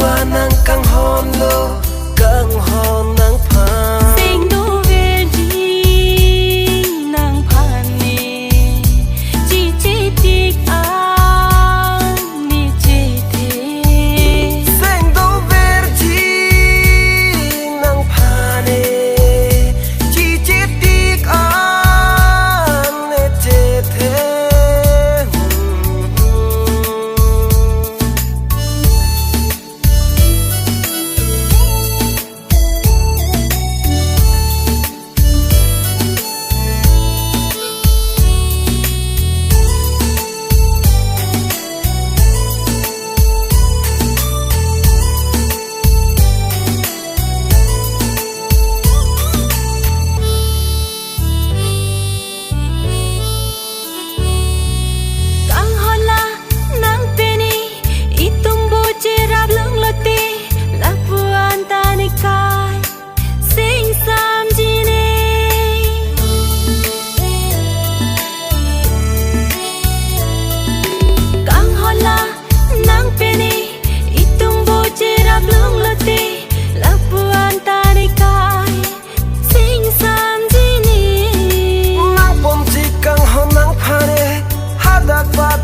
bua nang kang hon lo kang hon nang pha sing du về đi nàng phan ni chi chi tiếc an ni chi thế sing du về đi nang pha ni chi chi tiếc an ni chi thế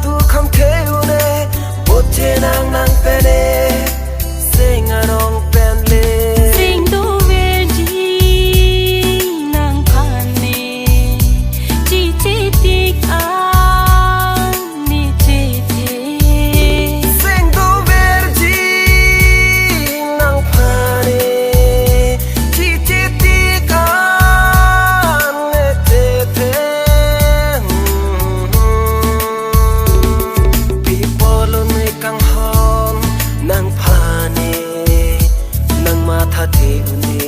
tu không kêu nè bột trên nang pene sing arong pen le sing du về đi nàng phan ni chi chi tiếc an ni chi thế sing du về đi nang pha ni chi chi tiếc an ni thế thế kang hon nang pha ni nang ma tha the uni